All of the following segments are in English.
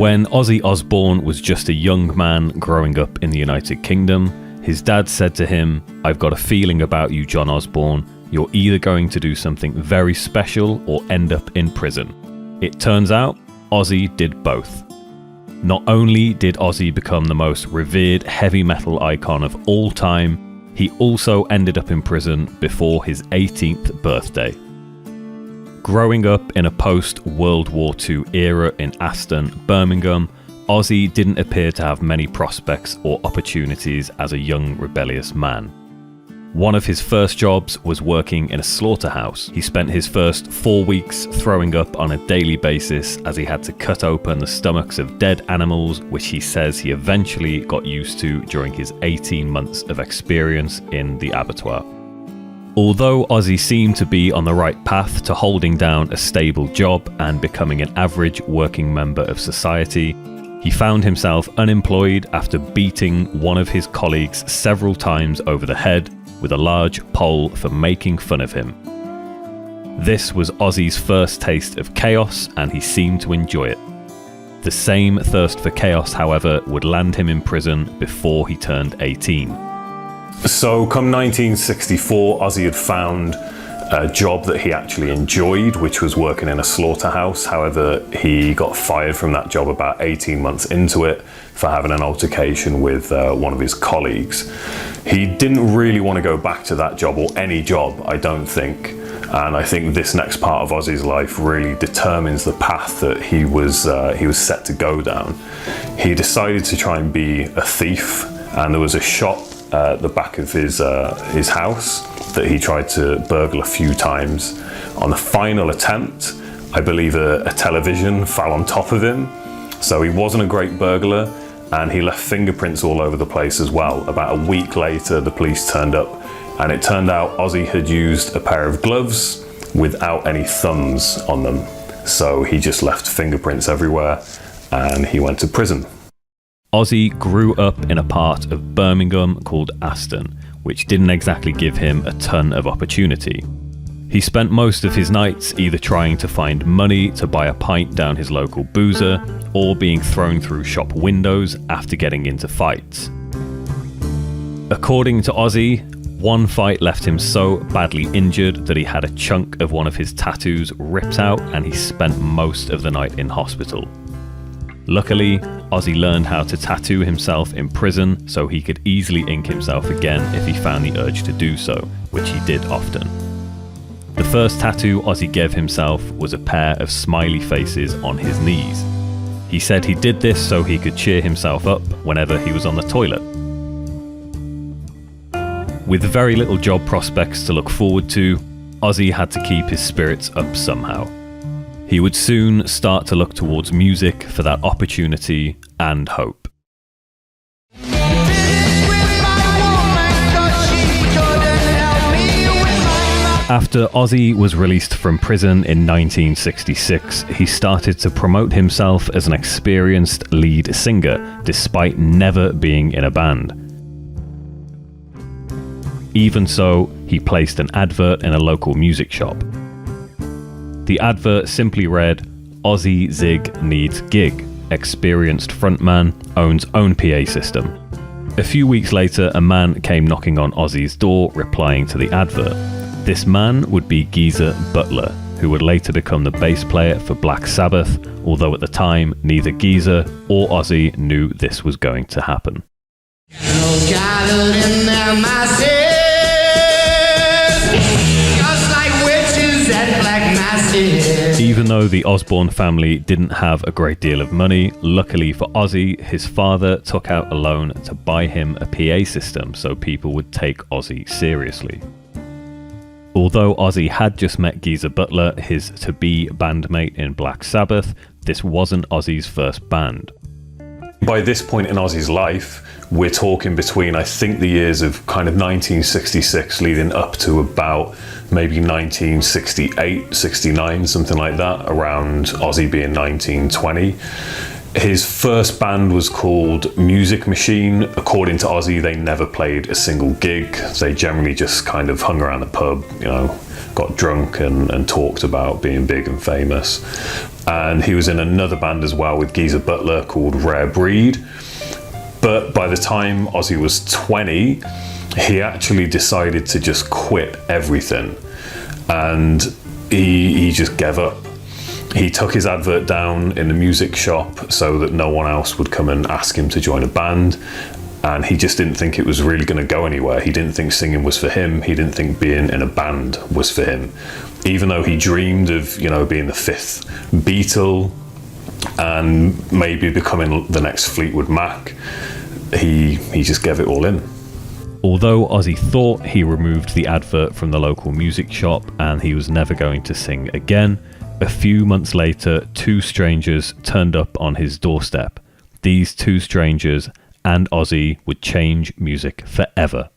When Ozzy Osbourne was just a young man growing up in the United Kingdom, his dad said to him, "I've got a feeling about you, John Osborne. You're either going to do something very special or end up in prison." It turns out, Ozzy did both. Not only did Ozzy become the most revered heavy metal icon of all time, he also ended up in prison before his 18th birthday. Growing up in a post-World War II era in Aston, Birmingham, Ozzy didn't appear to have many prospects or opportunities as a young rebellious man. One of his first jobs was working in a slaughterhouse. He spent his first 4 weeks throwing up on a daily basis as he had to cut open the stomachs of dead animals, which he says he eventually got used to during his 18 months of experience in the abattoir. Although Ozzy seemed to be on the right path to holding down a stable job and becoming an average working member of society, he found himself unemployed after beating one of his colleagues several times over the head with a large pole for making fun of him. This was Ozzy's first taste of chaos, and he seemed to enjoy it. The same thirst for chaos, however, would land him in prison before he turned 18. So come 1964, Ozzy had found a job that he actually enjoyed, which was working in a slaughterhouse. However, he got fired from that job about 18 months into it for having an altercation with one of his colleagues. He didn't really want to go back to that job, or any job, I don't think. And I think this next part of Ozzy's life really determines the path that he was set to go down. He decided to try and be a thief, and there was a shop at the back of his house that he tried to burgle a few times. On the final attempt, I believe a television fell on top of him, so he wasn't a great burglar, and he left fingerprints all over the place as well. About a week later, the police turned up, and it turned out Ozzy had used a pair of gloves without any thumbs on them, so he just left fingerprints everywhere, and he went to prison. Ozzy grew up in a part of Birmingham called Aston, which didn't exactly give him a ton of opportunity. He spent most of his nights either trying to find money to buy a pint down his local boozer, or being thrown through shop windows after getting into fights. According to Ozzy, one fight left him so badly injured that he had a chunk of one of his tattoos ripped out, and he spent most of the night in hospital. Luckily, Ozzy learned how to tattoo himself in prison, so he could easily ink himself again if he found the urge to do so, which he did often. The first tattoo Ozzy gave himself was a pair of smiley faces on his knees. He said he did this so he could cheer himself up whenever he was on the toilet. With very little job prospects to look forward to, Ozzy had to keep his spirits up somehow. He would soon start to look towards music for that opportunity and hope. After Ozzy was released from prison in 1966, he started to promote himself as an experienced lead singer, despite never being in a band. Even so, he placed an advert in a local music shop. The advert simply read, "Ozzy Zig needs gig. Experienced frontman, owns own PA system." A few weeks later, a man came knocking on Ozzy's door, replying to the advert. This man would be Geezer Butler, who would later become the bass player for Black Sabbath, although at the time, neither Geezer or Ozzy knew this was going to happen. Even though the Osborne family didn't have a great deal of money, luckily for Ozzy, his father took out a loan to buy him a PA system so people would take Ozzy seriously. Although Ozzy had just met Geezer Butler, his to-be bandmate in Black Sabbath, this wasn't Ozzy's first band. By this point in Ozzy's life, we're talking between, I think, the years of kind of 1966 leading up to about maybe 1968, 69, something like that, around Ozzy being 19, 20. His first band was called Music Machine. According to Ozzy, they never played a single gig. They generally just kind of hung around the pub, got drunk and talked about being big and famous. And he was in another band as well with Geezer Butler called Rare Breed. But by the time Ozzy was 20, he actually decided to just quit everything. And he just gave up. He took his advert down in the music shop so that no one else would come and ask him to join a band. And he just didn't think it was really going to go anywhere. He didn't think singing was for him. He didn't think being in a band was for him. Even though he dreamed of, being the fifth Beatle and maybe becoming the next Fleetwood Mac, he just gave it all in. Although Ozzy thought he removed the advert from the local music shop and he was never going to sing again, a few months later, two strangers turned up on his doorstep. These two strangers and Ozzy would change music forever.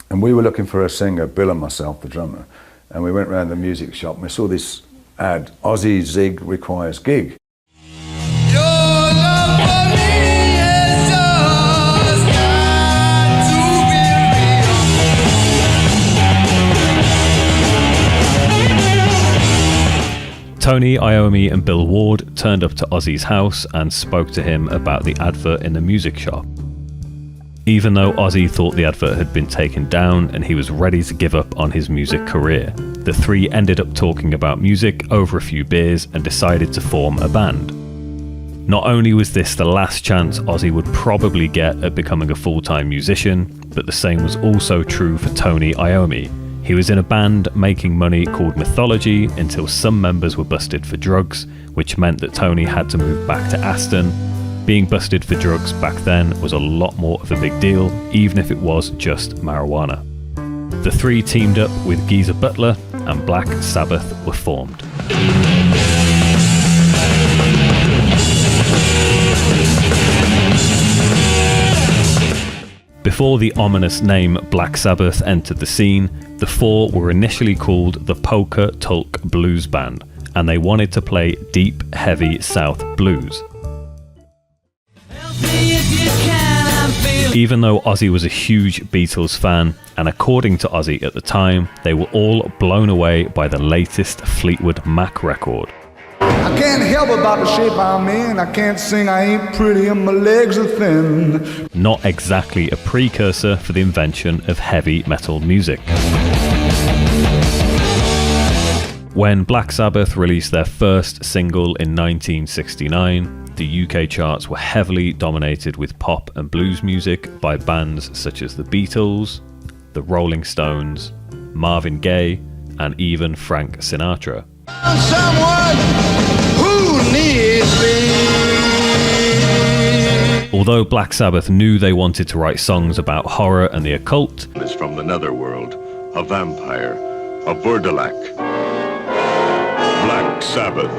And we were looking for a singer, Bill and myself, the drummer, and we went around the music shop and we saw this ad, Ozzy Zig requires gig. Toni Iommi and Bill Ward turned up to Ozzy's house and spoke to him about the advert in the music shop. Even though Ozzy thought the advert had been taken down and he was ready to give up on his music career, the three ended up talking about music over a few beers and decided to form a band. Not only was this the last chance Ozzy would probably get at becoming a full-time musician, but the same was also true for Toni Iommi. He was in a band making money called Mythology until some members were busted for drugs, which meant that Toni had to move back to Aston. Being busted for drugs back then was a lot more of a big deal, even if it was just marijuana. The three teamed up with Geezer Butler and Black Sabbath were formed. Before the ominous name Black Sabbath entered the scene, the four were initially called the Polka Tulk Blues Band, and they wanted to play deep, heavy South blues. Even though Ozzy was a huge Beatles fan, and according to Ozzy at the time, they were all blown away by the latest Fleetwood Mac record. I can't help about the shape I'm in. I can't sing, I ain't pretty, and my legs are thin. Not exactly a precursor for the invention of heavy metal music. When Black Sabbath released their first single in 1969, the UK charts were heavily dominated with pop and blues music by bands such as the Beatles, the Rolling Stones, Marvin Gaye, and even Frank Sinatra. Someone who needs me. Although Black Sabbath knew they wanted to write songs about horror and the occult, is from the netherworld, a vampire, a Burdalak. Black Sabbath,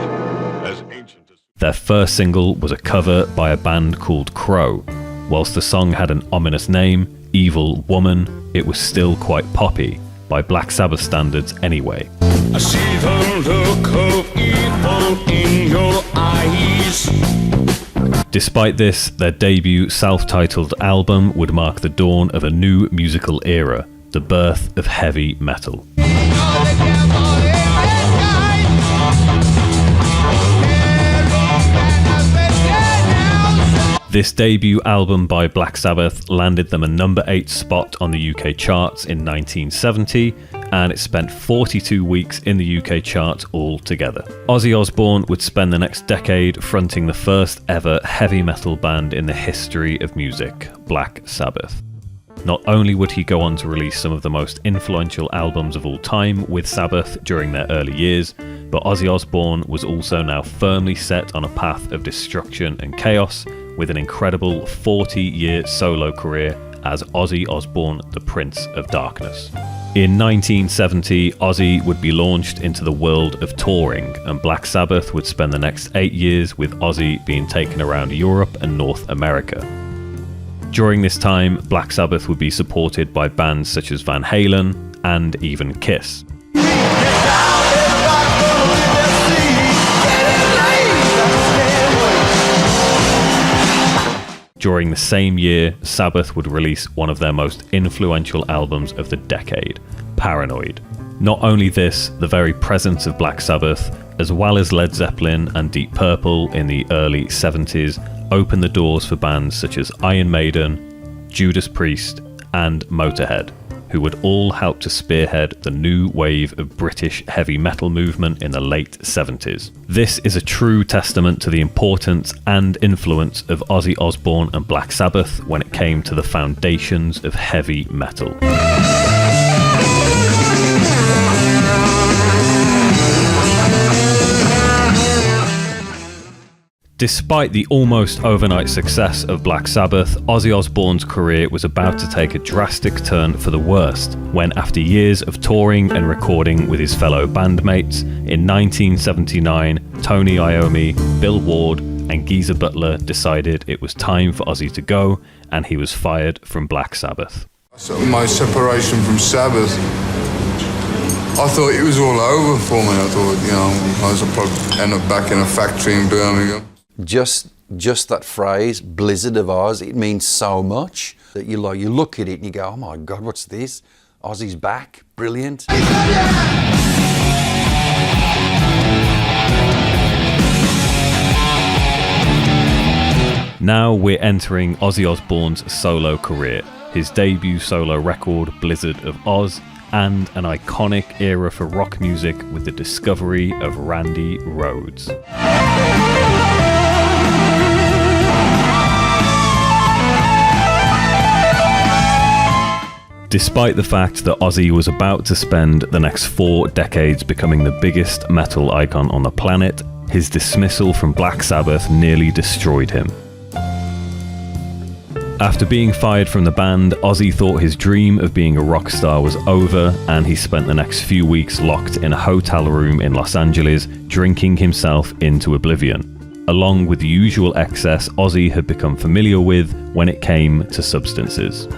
as ancient as... Their first single was a cover by a band called Crow. Whilst the song had an ominous name, Evil Woman, it was still quite poppy, by Black Sabbath standards anyway. I see the look of evil in your eyes. Despite this, their debut self-titled album would mark the dawn of a new musical era, the birth of heavy metal. This debut album by Black Sabbath landed them a number 8 spot on the UK charts in 1970, and it spent 42 weeks in the UK charts altogether. Ozzy Osbourne would spend the next decade fronting the first ever heavy metal band in the history of music, Black Sabbath. Not only would he go on to release some of the most influential albums of all time with Sabbath during their early years, but Ozzy Osbourne was also now firmly set on a path of destruction and chaos, with an incredible 40-year solo career as Ozzy Osbourne, the Prince of Darkness. In 1970, Ozzy would be launched into the world of touring, and Black Sabbath would spend the next 8 years with Ozzy being taken around Europe and North America. During this time, Black Sabbath would be supported by bands such as Van Halen and even Kiss. During the same year, Sabbath would release one of their most influential albums of the decade, Paranoid. Not only this, the very presence of Black Sabbath, as well as Led Zeppelin and Deep Purple in the early 70s, opened the doors for bands such as Iron Maiden, Judas Priest, and Motorhead, who would all help to spearhead the new wave of British heavy metal movement in the late 70s. This is a true testament to the importance and influence of Ozzy Osbourne and Black Sabbath when it came to the foundations of heavy metal. Despite the almost overnight success of Black Sabbath, Ozzy Osbourne's career was about to take a drastic turn for the worst when, after years of touring and recording with his fellow bandmates, in 1979, Toni Iommi, Bill Ward, and Geezer Butler decided it was time for Ozzy to go, and he was fired from Black Sabbath. My separation from Sabbath, I thought it was all over for me. I thought, I was probably end up back in a factory in Birmingham. Just that phrase, Blizzard of Oz, it means so much that you look at it and you go, oh my God, what's this? Ozzy's back, brilliant. Now we're entering Ozzy Osbourne's solo career, his debut solo record, Blizzard of Oz, and an iconic era for rock music with the discovery of Randy Rhoads. Despite the fact that Ozzy was about to spend the next 4 decades becoming the biggest metal icon on the planet, his dismissal from Black Sabbath nearly destroyed him. After being fired from the band, Ozzy thought his dream of being a rock star was over, and he spent the next few weeks locked in a hotel room in Los Angeles, drinking himself into oblivion, along with the usual excess Ozzy had become familiar with when it came to substances.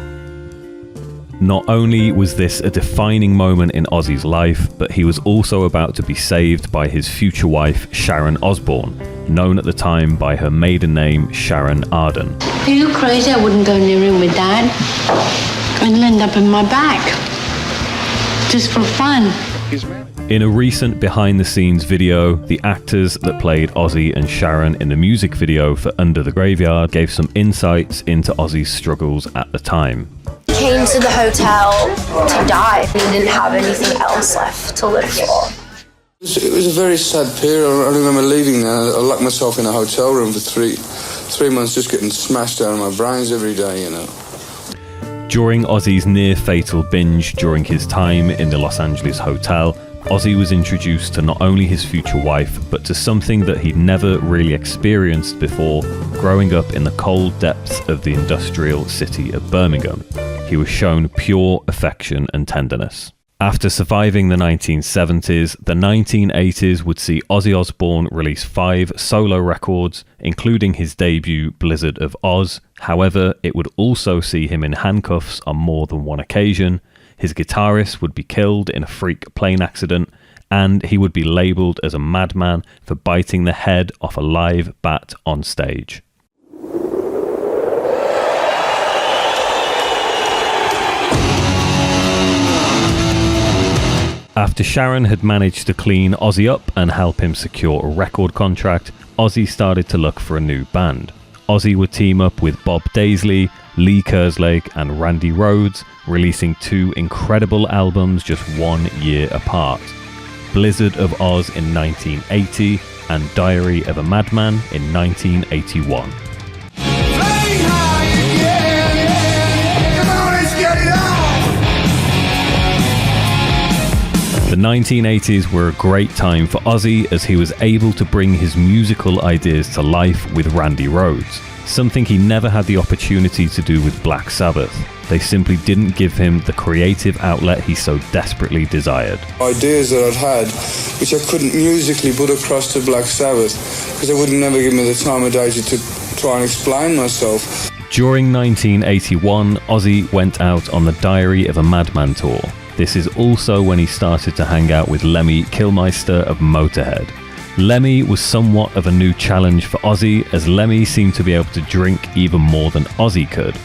Not only was this a defining moment in Ozzy's life, but he was also about to be saved by his future wife, Sharon Osbourne, known at the time by her maiden name, Sharon Arden. Are you crazy? I wouldn't go near him with Dad. It'll end up in my back. Just for fun. In a recent behind-the-scenes video, the actors that played Ozzy and Sharon in the music video for Under the Graveyard gave some insights into Ozzy's struggles at the time. Came to the hotel to die. He didn't have anything else left to live for. It was a very sad period. I remember leaving there. I locked myself in a hotel room for three months, just getting smashed out of my brains every day, During Ozzy's near-fatal binge during his time in the Los Angeles hotel, Ozzy was introduced to not only his future wife, but to something that he'd never really experienced before, growing up in the cold depths of the industrial city of Birmingham. He was shown pure affection and tenderness. After surviving the 1970s, the 1980s would see Ozzy Osbourne release 5 solo records, including his debut Blizzard of Oz. However, it would also see him in handcuffs on more than one occasion. His guitarist would be killed in a freak plane accident, and he would be labelled as a madman for biting the head off a live bat on stage. After Sharon had managed to clean Ozzy up and help him secure a record contract, Ozzy started to look for a new band. Ozzy would team up with Bob Daisley, Lee Kerslake and Randy Rhoads, releasing 2 incredible albums just 1 year apart. Blizzard of Oz in 1980 and Diary of a Madman in 1981. The 1980s were a great time for Ozzy as he was able to bring his musical ideas to life with Randy Rhoads, something he never had the opportunity to do with Black Sabbath. They simply didn't give him the creative outlet he so desperately desired. Ideas that I'd had, which I couldn't musically put across to Black Sabbath, because they wouldn't never give me the time of day to try and explain myself. During 1981, Ozzy went out on the Diary of a Madman tour. This is also when he started to hang out with Lemmy Kilmister of Motorhead. Lemmy was somewhat of a new challenge for Ozzy, as Lemmy seemed to be able to drink even more than Ozzy could.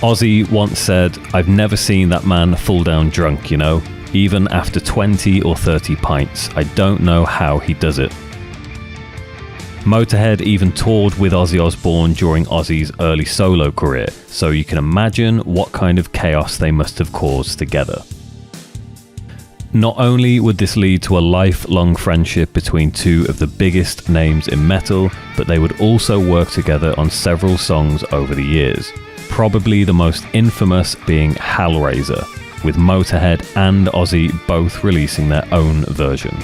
Ozzy once said, "I've never seen that man fall down drunk, even after 20 or 30 pints. I don't know how he does it. Motorhead even toured with Ozzy Osbourne during Ozzy's early solo career, so you can imagine what kind of chaos they must have caused together. Not only would this lead to a lifelong friendship between two of the biggest names in metal, but they would also work together on several songs over the years. Probably the most infamous being Hellraiser, with Motorhead and Ozzy both releasing their own version.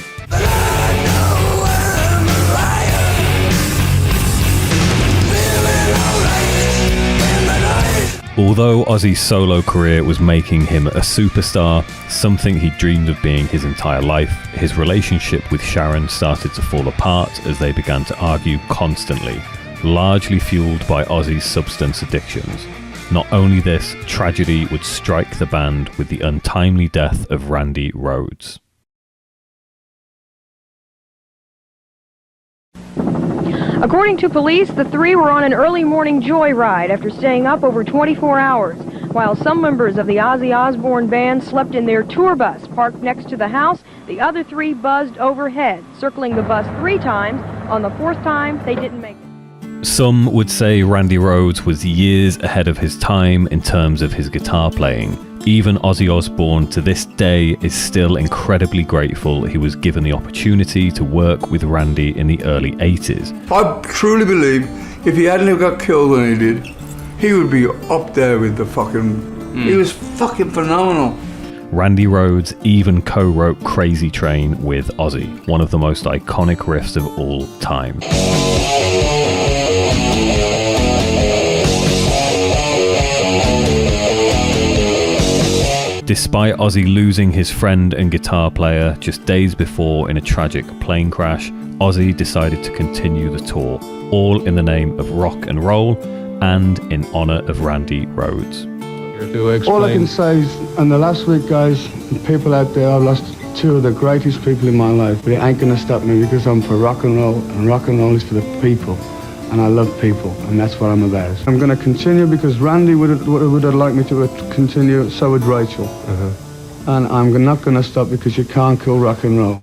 Although Ozzy's solo career was making him a superstar, something he dreamed of being his entire life, his relationship with Sharon started to fall apart as they began to argue constantly, largely fueled by Ozzy's substance addictions. Not only this, tragedy would strike the band with the untimely death of Randy Rhoads. According to police, the three were on an early morning joyride after staying up over 24 hours, while some members of the Ozzy Osbourne band slept in their tour bus parked next to the house. The other three buzzed overhead, circling the bus 3 times. On the 4th time, they didn't make it. Some would say Randy Rhoads was years ahead of his time in terms of his guitar playing. Even Ozzy Osbourne to this day is still incredibly grateful he was given the opportunity to work with Randy in the early 80s. I truly believe if he hadn't got killed when he did, he would be up there with the fucking... He was fucking phenomenal. Randy Rhoads even co-wrote Crazy Train with Ozzy, one of the most iconic riffs of all time. Despite Ozzy losing his friend and guitar player just days before in a tragic plane crash, Ozzy decided to continue the tour, all in the name of rock and roll and in honour of Randy Rhoads. All I can say is, in the last week, guys, people out there, I've lost 2 of the greatest people in my life, but it ain't going to stop me because I'm for rock and roll is for the people. And I love people, and that's what I'm about. I'm going to continue because Randy would have liked me to continue, so would Rachel. And I'm not going to stop because you can't kill rock and roll.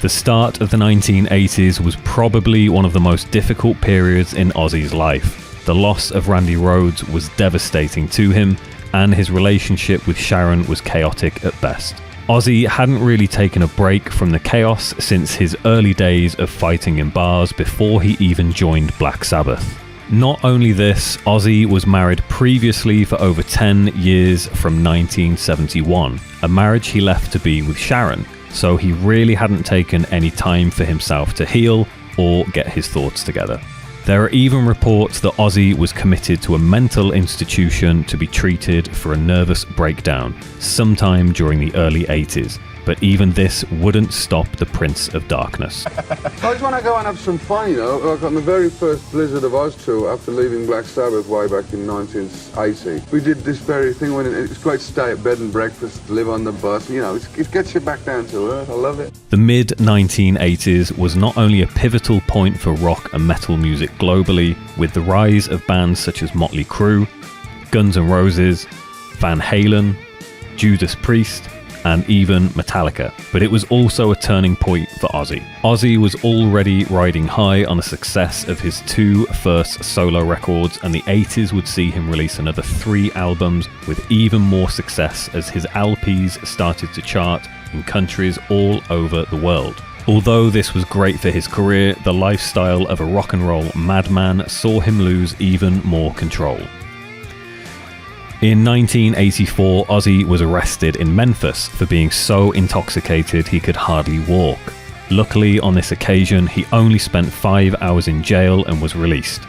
The start of the 1980s was probably one of the most difficult periods in Ozzy's life. The loss of Randy Rhoads was devastating to him, and his relationship with Sharon was chaotic at best. Ozzy hadn't really taken a break from the chaos since his early days of fighting in bars before he even joined Black Sabbath. Not only this, Ozzy was married previously for over 10 years from 1971, a marriage he left to be with Sharon. So he really hadn't taken any time for himself to heal or get his thoughts together. There are even reports that Ozzy was committed to a mental institution to be treated for a nervous breakdown sometime during the early 80s, but even this wouldn't stop the Prince of Darkness. I just want to go and have some fun, you know. Like on the very first Blizzard of Oz tour after leaving Black Sabbath way back in 1980, we did this very thing when it's great to stay at bed and breakfast, live on the bus, you know, it gets you back down to earth. I love it. The mid-1980s was not only a pivotal point for rock and metal music globally, with the rise of bands such as Motley Crue, Guns N' Roses, Van Halen, Judas Priest, and even Metallica, but it was also a turning point for Ozzy. Ozzy was already riding high on the success of his 2 first solo records, and the 80s would see him release another 3 albums with even more success as his LPs started to chart in countries all over the world. Although this was great for his career, the lifestyle of a rock and roll madman saw him lose even more control. In 1984, Ozzy was arrested in Memphis for being so intoxicated he could hardly walk. Luckily, on this occasion, he only spent 5 hours in jail and was released.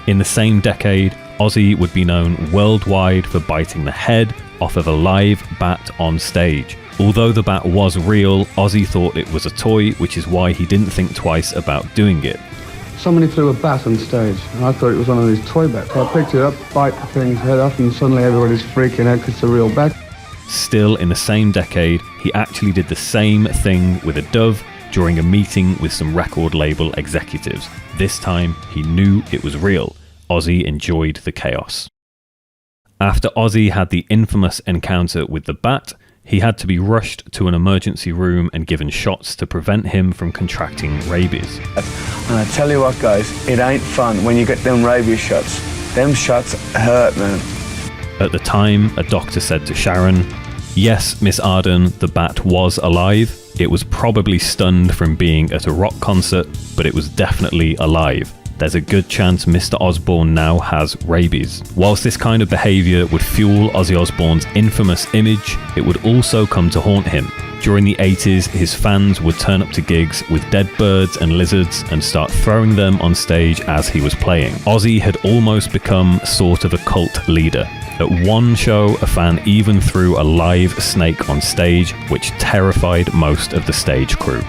In the same decade, Ozzy would be known worldwide for biting the head off of a live bat on stage. Although the bat was real, Ozzy thought it was a toy, which is why he didn't think twice about doing it. Somebody threw a bat on stage, and I thought it was one of these toy bats. So I picked it up, bite the thing's head off, and suddenly everybody's freaking out because it's a real bat. Still, in the same decade, he actually did the same thing with a dove during a meeting with some record label executives. This time, he knew it was real. Ozzy enjoyed the chaos. After Ozzy had the infamous encounter with the bat, he had to be rushed to an emergency room and given shots to prevent him from contracting rabies. And I tell you what, guys, it ain't fun when you get them rabies shots. Them shots hurt, man. At the time, a doctor said to Sharon, "Yes, Miss Arden, the bat was alive. It was probably stunned from being at a rock concert, but it was definitely alive. There's a good chance Mr. Osborne now has rabies." Whilst this kind of behaviour would fuel Ozzy Osbourne's infamous image, it would also come to haunt him. During the 80s, his fans would turn up to gigs with dead birds and lizards and start throwing them on stage as he was playing. Ozzy had almost become sort of a cult leader. At one show, a fan even threw a live snake on stage, which terrified most of the stage crew.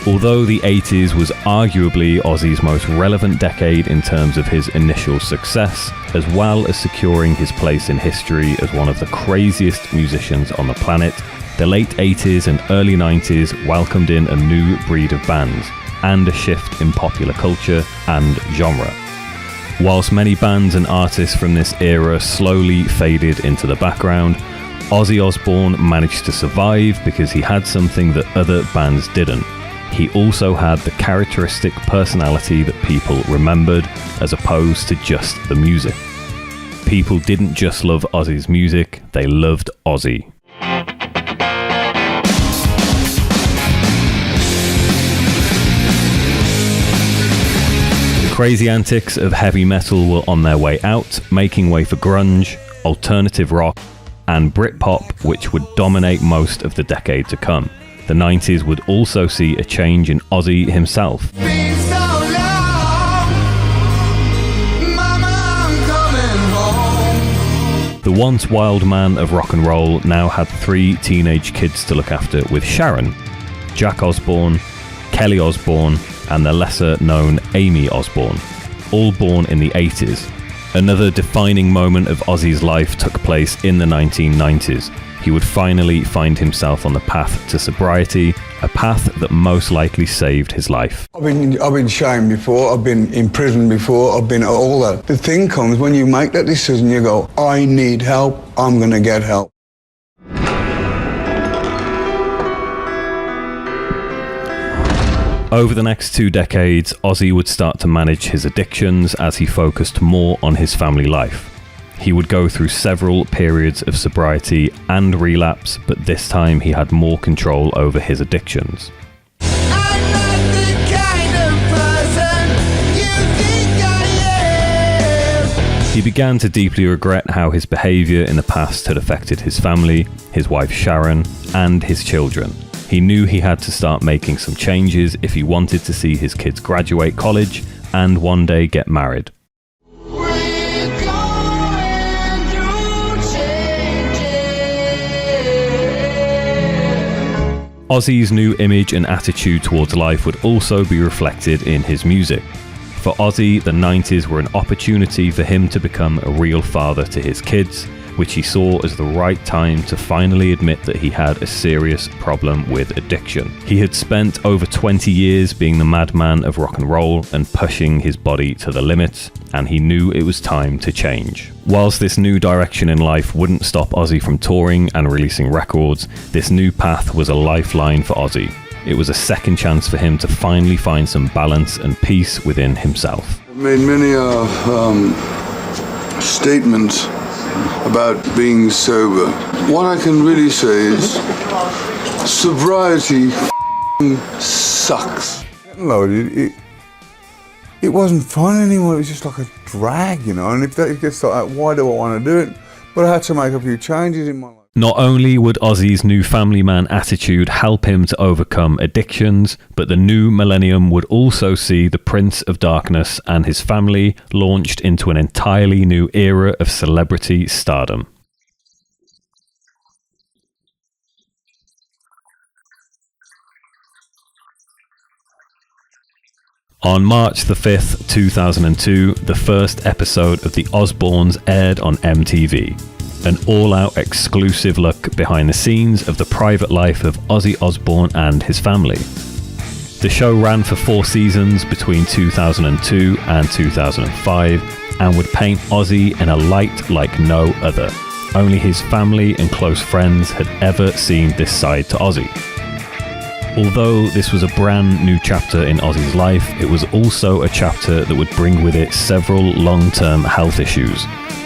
Although the 80s was arguably Ozzy's most relevant decade in terms of his initial success, as well as securing his place in history as one of the craziest musicians on the planet, the late 80s and early 90s welcomed in a new breed of bands and a shift in popular culture and genre. Whilst many bands and artists from this era slowly faded into the background, Ozzy Osbourne managed to survive because he had something that other bands didn't. He also had the characteristic personality that people remembered, as opposed to just the music. People didn't just love Ozzy's music, they loved Ozzy. The crazy antics of heavy metal were on their way out, making way for grunge, alternative rock, and Britpop, which would dominate most of the decade to come. The 90s would also see a change in Ozzy himself. The once wild man of rock and roll now had 3 teenage kids to look after with Sharon, Jack Osbourne, Kelly Osbourne, and the lesser-known Amy Osbourne, all born in the 80s. Another defining moment of Ozzy's life took place in the 1990s. He would finally find himself on the path to sobriety, a path that most likely saved his life. I've been shamed before, I've been in prison before, I've been all that. The thing comes when you make that decision, you go, I need help, I'm going to get help. Over the next 2 decades, Ozzy would start to manage his addictions as he focused more on his family life. He would go through several periods of sobriety and relapse, but this time he had more control over his addictions. He began to deeply regret how his behaviour in the past had affected his family, his wife Sharon, and his children. He knew he had to start making some changes if he wanted to see his kids graduate college and one day get married. Ozzy's new image and attitude towards life would also be reflected in his music. For Ozzy, the 90s were an opportunity for him to become a real father to his kids, which he saw as the right time to finally admit that he had a serious problem with addiction. He had spent over 20 years being the madman of rock and roll and pushing his body to the limits, and he knew it was time to change. Whilst this new direction in life wouldn't stop Ozzy from touring and releasing records, this new path was a lifeline for Ozzy. It was a second chance for him to finally find some balance and peace within himself. I've made many statements about being sober. What I can really say is sobriety sucks. It wasn't fun anymore, it was just like a drag, you know, and if it gets like that, why do I want to do it? But I had to make a few changes in my life. Not only would Ozzy's new family man attitude help him to overcome addictions, but the new millennium would also see the Prince of Darkness and his family launched into an entirely new era of celebrity stardom. On March the 5th, 2002, the first episode of The Osbournes aired on MTV. an all-out exclusive look behind the scenes of the private life of Ozzy Osbourne and his family. The show ran for 4 seasons between 2002 and 2005 and would paint Ozzy in a light like no other. Only his family and close friends had ever seen this side to Ozzy. Although this was a brand new chapter in Ozzy's life, it was also a chapter that would bring with it several long-term health issues.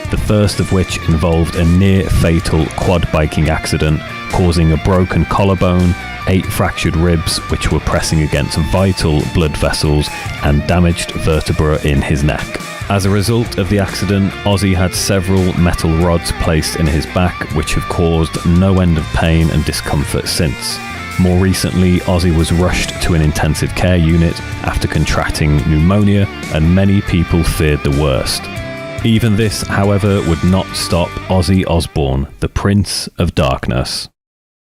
The first of which involved a near-fatal quad biking accident causing a broken collarbone, 8 fractured ribs which were pressing against vital blood vessels, and damaged vertebra in his neck. As a result of the accident, Ozzy had several metal rods placed in his back which have caused no end of pain and discomfort since. More recently, Ozzy was rushed to an intensive care unit after contracting pneumonia, and many people feared the worst. Even this, however, would not stop Ozzy Osbourne, the Prince of Darkness.